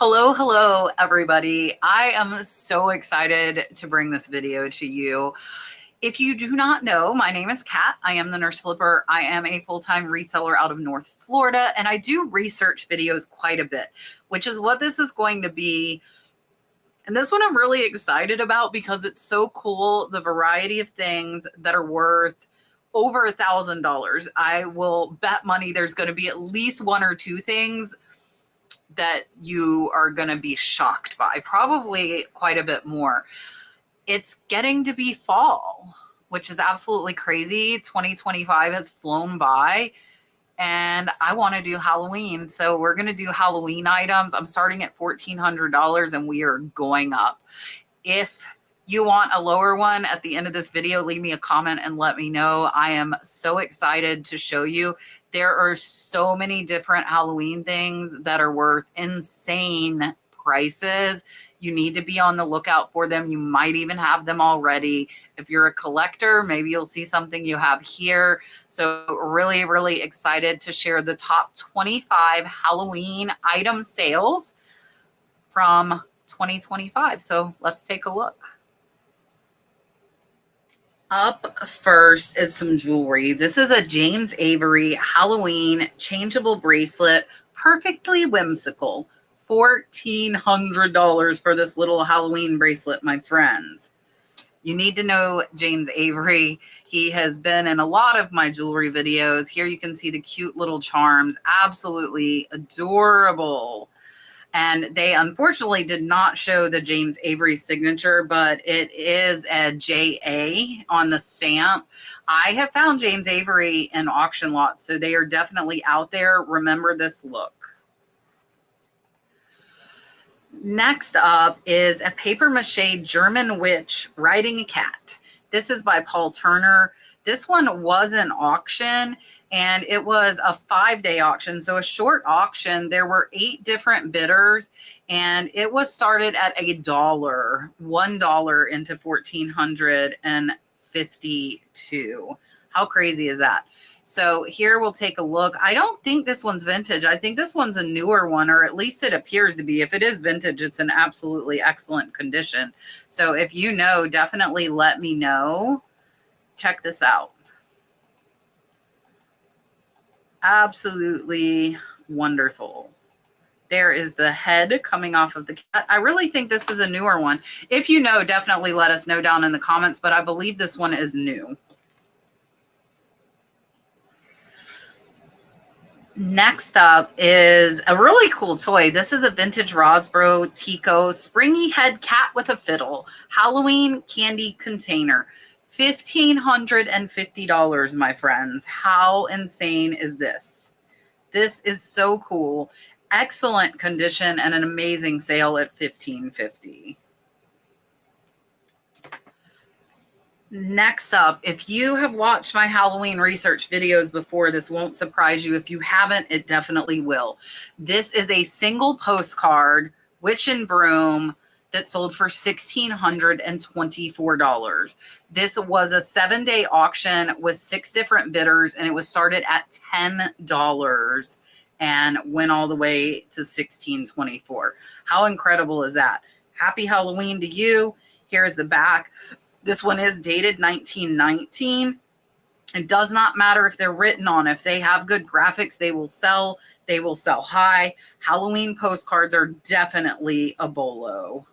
Hello, everybody. I am so excited to bring this video to you. If you do not know, my name is Kat. I am the Nurse Flipper. I am a full-time reseller out of North Florida, and I do research videos quite a bit, which is what this is going to be. And this one I'm really excited about because it's so cool, the variety of things that are worth over $1,000. I will bet money there's going to be at least one or two things that you are going to be shocked by, probably quite a bit more. It's getting to be fall, which is absolutely crazy. 2025 has flown by and I want to do Halloween. So we're going to do Halloween items. I'm starting at $1,400 and we are going up. If you want a lower one at the end of this video, leave me a comment and let me know. I am so excited to show you. There are so many different Halloween things that are worth insane prices. You need to be on the lookout for them. You might even have them already. If you're a collector, maybe you'll see something you have here. So really, really excited to share the top 25 Halloween item sales from 2025. So let's take a look. Up first is some jewelry. This is a James Avery Halloween changeable bracelet, perfectly whimsical. $1,400 for this little Halloween bracelet, my friends. You need to know James Avery. He has been in a lot of my jewelry videos. Here you can see the cute little charms, absolutely adorable. And they unfortunately did not show the James Avery signature, but it is a JA on the stamp. I have found James Avery in auction lots, so they are definitely out there. Remember this look. Next up is a papier-mâché German witch riding a cat. This is by Paul Turner. This one was an auction and it was a 5-day auction. So a short auction. There were 8 different bidders and it was started at $1 into 1,452. How crazy is that? So here we'll take a look. I don't think this one's vintage. I think this one's a newer one, or at least it appears to be. If it is vintage, it's in absolutely excellent condition. So if you know, definitely let me know. Check this out. Absolutely wonderful. There is the head coming off of the cat. I really think this is a newer one. If you know, definitely let us know down in the comments, but I believe this one is new. Next up is a really cool toy. This is a vintage Rosbro Tico springy head cat with a fiddle Halloween candy container. $1,550, my friends. How insane is this? This is so cool. Excellent condition and an amazing sale at $1,550. Next up, if you have watched my Halloween research videos before, this won't surprise you. If you haven't, it definitely will. This is a single postcard, Witch and Broom, that sold for $1,624. This was a 7-day auction with 6 different bidders, and it was started at $10 and went all the way to $1,624. How incredible is that? Happy Halloween to you. Here's the back. This one is dated 1919. It does not matter if they're written on. If they have good graphics, they will sell. They will sell high. Halloween postcards are definitely a bolo.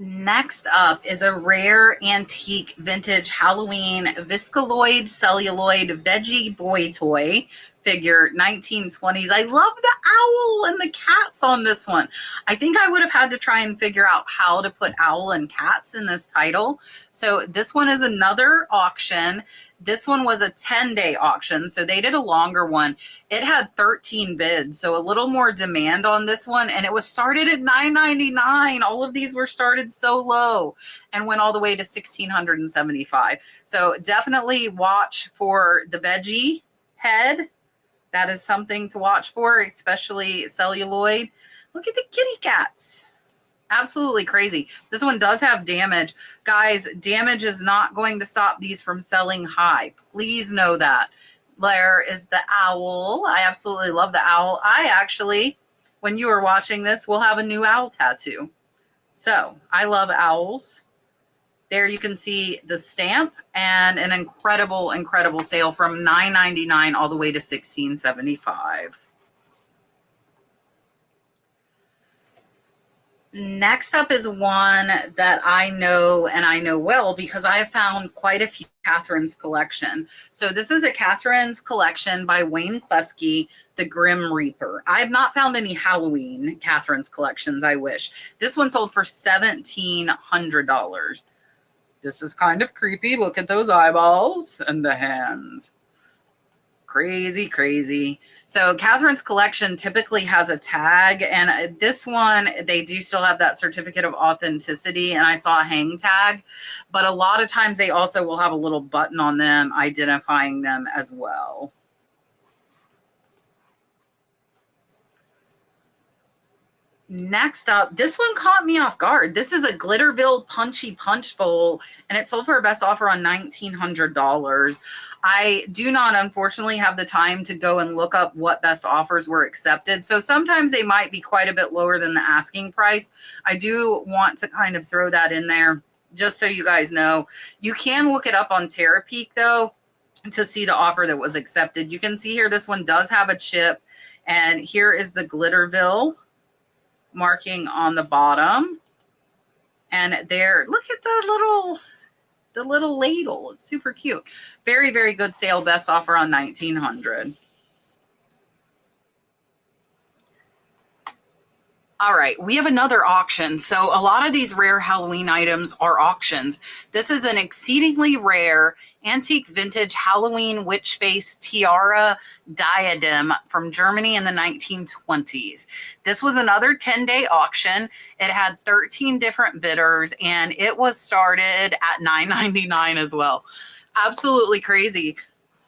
Next up is a rare antique vintage Halloween Viscaloid Celluloid Veggie Boy Toy figure, 1920s. I love the owl and the cats on this one. I think I would have had to try and figure out how to put owl and cats in this title. So this one is another auction. This one was a 10-day auction, so they did a longer one. It had 13 bids, so a little more demand on this one, and it was started at $9.99. All of these were started so low and went all the way to $1,675. So definitely watch for the veggie head. That is something to watch for, especially celluloid. Look at the kitty cats. Absolutely crazy. This one does have damage. Guys, damage is not going to stop these from selling high. Please know that. There is the owl. I absolutely love the owl. I actually when you are watching this, we'll have a new owl tattoo. So I love owls. There you can see the stamp and an incredible, incredible sale from $9.99 all the way to $16.75. Next up is one that I know, and I know well because I have found quite a few Catherine's collection. So this is a Catherine's collection by Wayne Klesky, The Grim Reaper. I have not found any Halloween Catherine's collections, I wish. This one sold for $1,700. This is kind of creepy. Look at those eyeballs and the hands. Crazy, crazy. So Catherine's collection typically has a tag, and this one, they do still have that certificate of authenticity, and I saw a hang tag, but a lot of times they also will have a little button on them identifying them as well. Next up, this one caught me off guard. This is a Glitterville Punchy Punch Bowl, and it sold for a best offer on $1,900. I do not, unfortunately, have the time to go and look up what best offers were accepted. So sometimes they might be quite a bit lower than the asking price. I do want to kind of throw that in there just so you guys know. You can look it up on Terapeak, though, to see the offer that was accepted. You can see here this one does have a chip, and here is the Glitterville marking on the bottom, and there, look at the little ladle. It's super cute. Very, very good sale. Best offer on $1,900. All right, we have another auction. So a lot of these rare Halloween items are auctions. This is an exceedingly rare antique vintage Halloween witch face tiara diadem from Germany in the 1920s. This was another 10-day auction. It had 13 different bidders, and it was started at $9.99 as well. Absolutely crazy.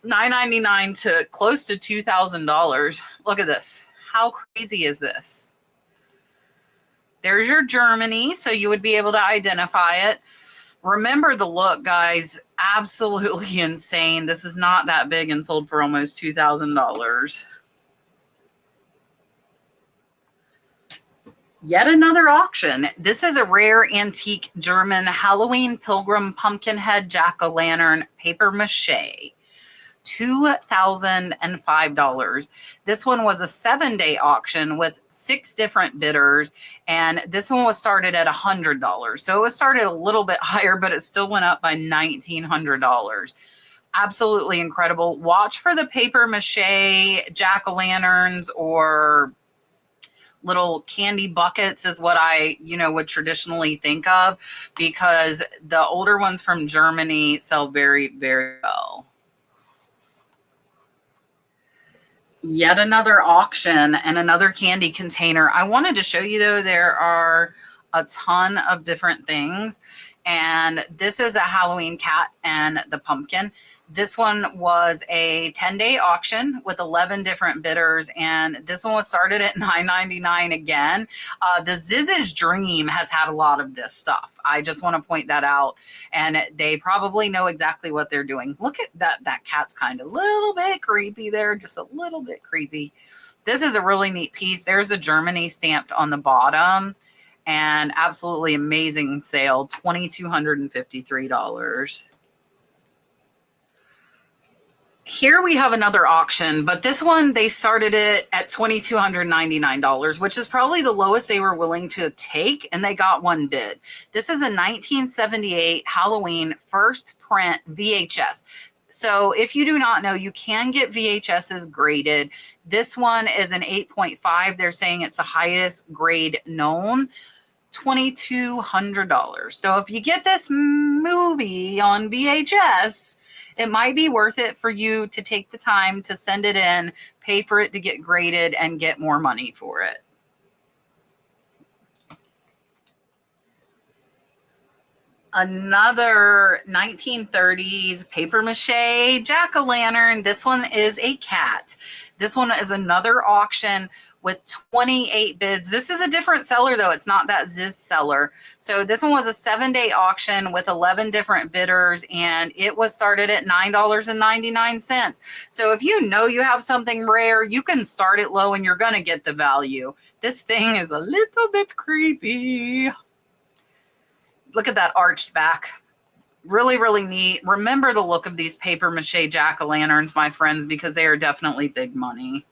$9.99 to close to $2,000. Look at this. How crazy is this? There's your Germany, so you would be able to identify it. Remember the look, guys. Absolutely insane. This is not that big and sold for almost $2,000. Yet another auction. This is a rare antique German Halloween pilgrim pumpkin head jack-o'-lantern papier-mâché. $2,005. This one was a 7-day auction with 6 different bidders, and this one was started at $100. So it was started a little bit higher, but it still went up by $1,900. Absolutely incredible. Watch for the papier-mâché jack-o'-lanterns or little candy buckets is what I, would traditionally think of, because the older ones from Germany sell very, very well. Yet another auction and another candy container. I wanted to show you, though, there are a ton of different things. And this is a Halloween cat and the pumpkin. This one was a 10-day auction with 11 different bidders, and this one was started at $9.99 again. The Ziz's Dream has had a lot of this stuff. I just want to point that out, and they probably know exactly what they're doing. Look at that. That cat's kind of a little bit creepy there, just a little bit creepy. This is a really neat piece. There's a Germany stamped on the bottom. And absolutely amazing sale, $2,253. Here we have another auction, but this one, they started it at $2,299, which is probably the lowest they were willing to take, and they got one bid. This is a 1978 Halloween first print VHS. So if you do not know, you can get VHSs graded. This one is an 8.5. They're saying it's the highest grade known. $2,200. So if you get this movie on VHS, it might be worth it for you to take the time to send it in, pay for it to get graded, and get more money for it. Another 1930s papier-mâché jack-o'-lantern. This one is a cat. This one is another auction with 28 bids. This is a different seller though. It's not that Ziz seller. So this one was a 7-day auction with 11 different bidders, and it was started at $9.99. So if you know you have something rare, you can start it low and you're going to get the value. This thing is a little bit creepy. Look at that arched back. Really, really neat. Remember the look of these papier-mâché jack-o'-lanterns, my friends, because they are definitely big money.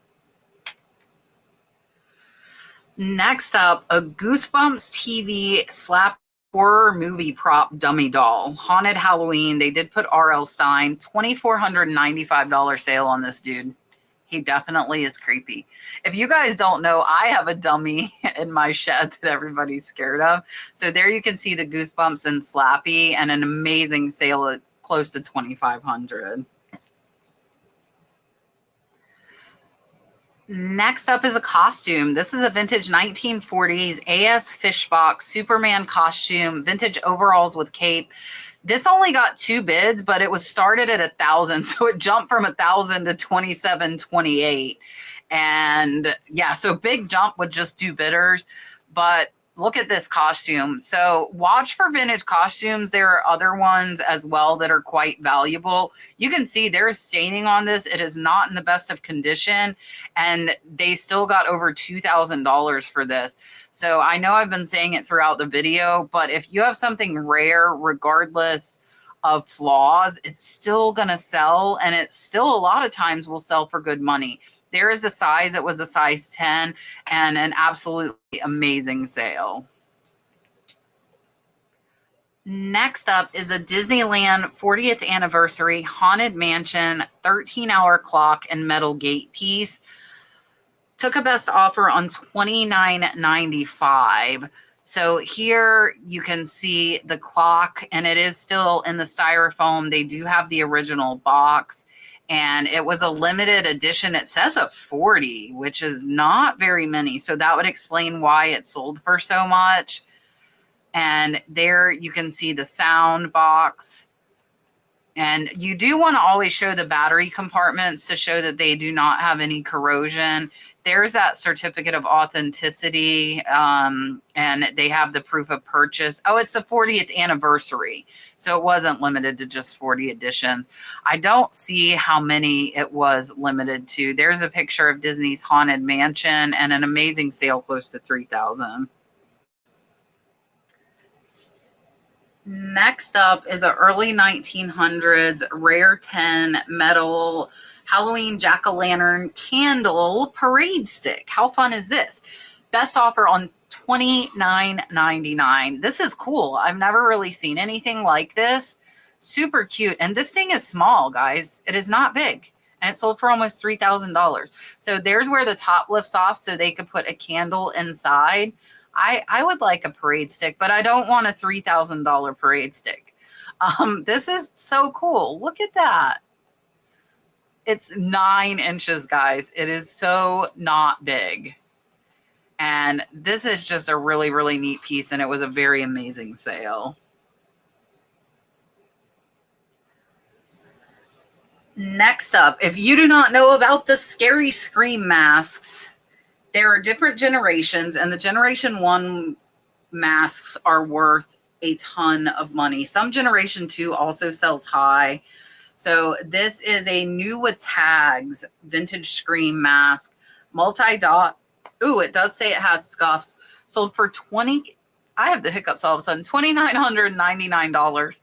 Next up, a Goosebumps TV slap horror movie prop dummy doll. Haunted Halloween. They did put R.L. Stine. $2,495 sale on this dude. He definitely is creepy. If you guys don't know, I have a dummy in my shed that everybody's scared of. So there you can see the Goosebumps and Slappy, and an amazing sale at close to $2,500. Next up is a costume. This is a vintage 1940s A.S. Fishbach Superman costume, vintage overalls with cape. This only got 2 bids, but it was started at 1,000. So it jumped from 1,000 to 2,728. And yeah, so big jump with just 2 bidders. But look at this costume. So watch for vintage costumes. There are other ones as well that are quite valuable. You can see there's staining on this. It is not in the best of condition, and they still got over $2,000 for this. So I know I've been saying it throughout the video, but if you have something rare, regardless of flaws, it's still going to sell, and it still a lot of times will sell for good money. There is the size. It was a size 10 and an absolutely amazing sale. Next up is a Disneyland 40th anniversary Haunted Mansion 13-hour clock and metal gate piece. Took a best offer on $29.95. So here you can see the clock, and it is still in the styrofoam. They do have the original box. And it was a limited edition. It says a 40, which is not very many. So that would explain why it sold for so much. And there you can see the sound box. And you do want to always show the battery compartments to show that they do not have any corrosion. There's that certificate of authenticity, and they have the proof of purchase. Oh, it's the 40th anniversary. So it wasn't limited to just 40 edition. I don't see how many it was limited to. There's a picture of Disney's Haunted Mansion and an amazing sale close to $3,000. Next up is an early 1900s rare 10 metal Halloween jack-o'-lantern candle parade stick. How fun is this? Best offer on $29.99. This is cool. I've never really seen anything like this. Super cute. And this thing is small, guys. It is not big. And it sold for almost $3,000. So there's where the top lifts off so they could put a candle inside. I would like a parade stick, but I don't want a $3,000 parade stick. This is so cool. Look at that. It's 9 inches, guys. It is so not big. And this is just a really, really neat piece, and it was a very amazing sale. Next up, if you do not know about the Scary Scream masks, there are different generations, and the Generation 1 masks are worth a ton of money. Some Generation 2 also sells high. So this is a new with tags vintage Scream mask, multi-dot. Ooh, it does say it has scuffs. Sold for I have the hiccups all of a sudden, $2,999.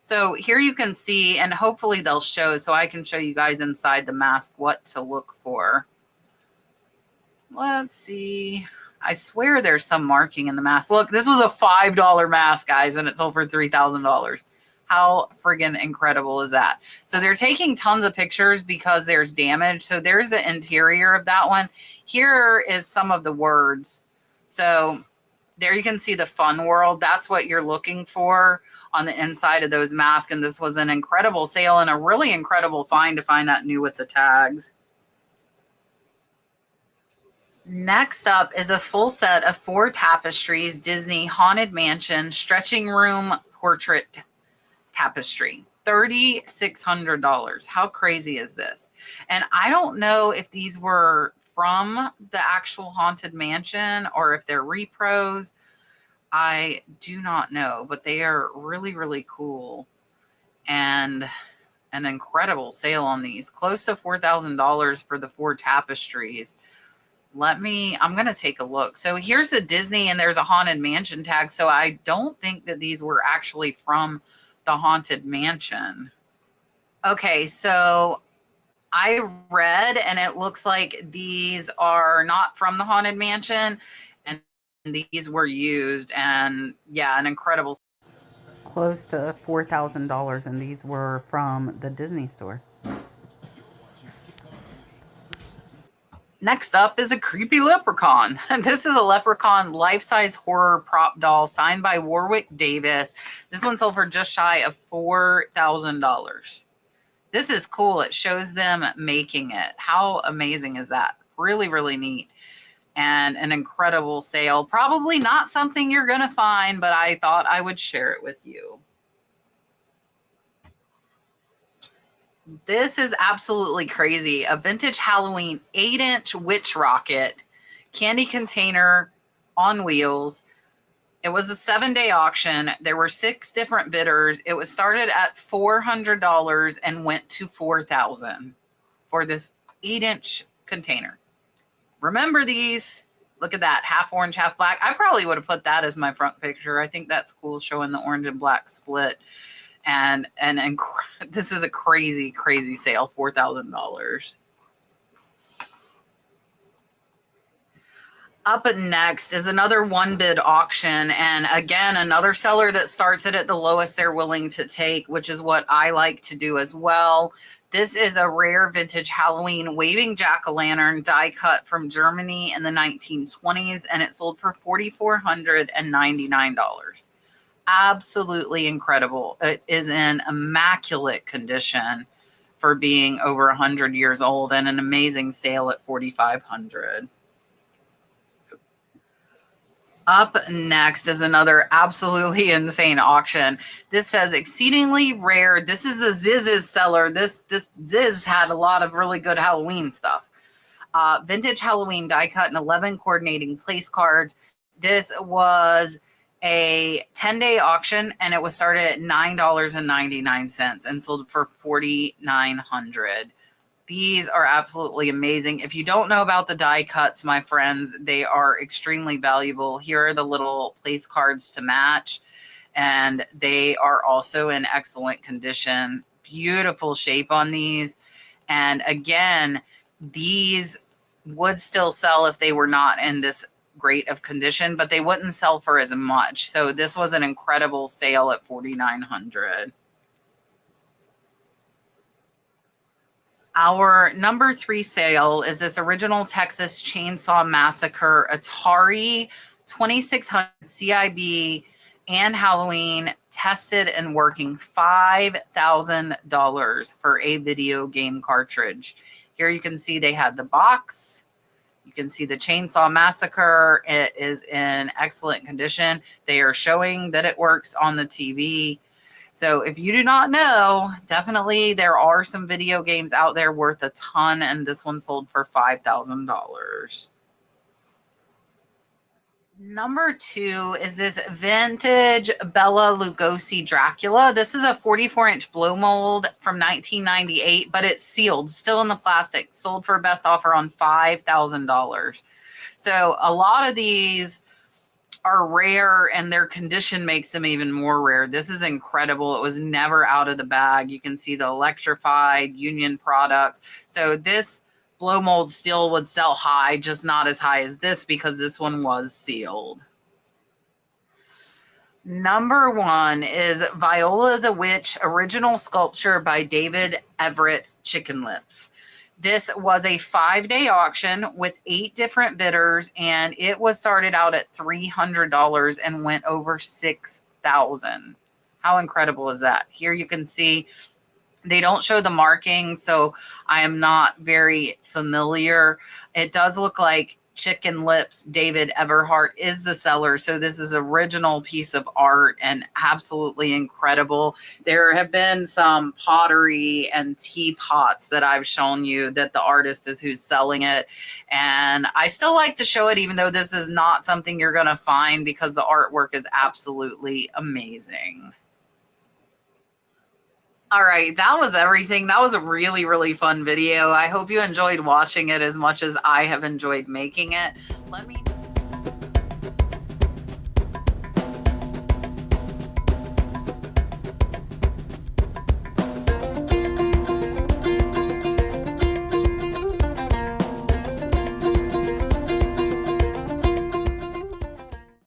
So here you can see, and hopefully they'll show so I can show you guys inside the mask what to look for. Let's see. I swear there's some marking in the mask. Look, this was a $5 mask, guys, and it sold for $3,000. How friggin' incredible is that? So they're taking tons of pictures because there's damage. So there's the interior of that one. Here is some of the words. So there you can see the fun world. That's what you're looking for on the inside of those masks. And this was an incredible sale and a really incredible find to find that new with the tags. Next up is a full set of 4 tapestries, Disney Haunted Mansion, stretching room, portrait tapestry. $3,600. How crazy is this? And I don't know if these were from the actual Haunted Mansion or if they're repros. I do not know, but they are really, really cool. And an incredible sale on these. Close to $4,000 for the 4 tapestries. I'm going to take a look. So here's the Disney and there's a Haunted Mansion tag. So I don't think that these were actually from the Haunted Mansion. Okay, so I read and it looks like these are not from the Haunted Mansion and these were used, and yeah, an incredible. Close to $4,000, and these were from the Disney store. Next up is a creepy leprechaun. This is a leprechaun life-size horror prop doll signed by Warwick Davis. This one sold for just shy of $4,000. This is cool. It shows them making it. How amazing is that? Really, really neat. And an incredible sale. Probably not something you're going to find, but I thought I would share it with you. This is absolutely crazy. A vintage Halloween 8-inch witch rocket candy container on wheels. It was a 7-day auction. There were 6 different bidders. It was started at $400 and went to $4,000 for this 8-inch container. Remember these? Look at that, half orange, half black. I probably would have put that as my front picture. I think that's cool, showing the orange and black split. And this is a crazy, crazy sale, $4,000. Up next is another 1-bid auction. And again, another seller that starts it at the lowest they're willing to take, which is what I like to do as well. This is a rare vintage Halloween waving jack-o'-lantern die cut from Germany in the 1920s, and it sold for $4,499. Absolutely incredible. It is in immaculate condition for being over 100 years old, and an amazing sale at $4,500. Up next is another absolutely insane auction. This says exceedingly rare. This is a Ziz's seller. This Ziz had a lot of really good Halloween stuff. Vintage Halloween die cut and 11 coordinating place cards. This was a 10-day auction, and it was started at $9.99 and sold for $4,900. These are absolutely amazing. If you don't know about the die cuts, my friends, they are extremely valuable. Here are the little place cards to match, and they are also in excellent condition. Beautiful shape on these. And again, these would still sell if they were not in this great of condition, but they wouldn't sell for as much. So this was an incredible sale at $4,900. Our number 3 sale is this original Texas Chainsaw Massacre Atari 2600 CIB and Halloween tested and working, $5,000 for a video game cartridge. Here you can see they had the box. You can see the Chainsaw Massacre. It is in excellent condition. They are showing that it works on the TV. So if you do not know, definitely there are some video games out there worth a ton, and this one sold for $5,000. Number 2 is this vintage Bela Lugosi Dracula. This is a 44-inch blow mold from 1998, but it's sealed, still in the plastic, sold for best offer on $5,000. So a lot of these are rare, and their condition makes them even more rare. This is incredible. It was never out of the bag. You can see the electrified Union products. So this blow mold still would sell high, just not as high as this because this one was sealed. Number 1 is Viola the Witch original sculpture by David Everett Chicken Lips. This was a 5-day auction with 8 different bidders, and it was started out at $300 and went over $6,000. How incredible is that? Here you can see they don't show the marking, so I am not very familiar. It does look like Chicken Lips David Everhart is the seller. So this is original piece of art and absolutely incredible. There have been some pottery and teapots that I've shown you that the artist is who's selling it. And I still like to show it, even though this is not something you're going to find, because the artwork is absolutely amazing. All right, that was everything. That was a really, really fun video. I hope you enjoyed watching it as much as I have enjoyed making it. Let me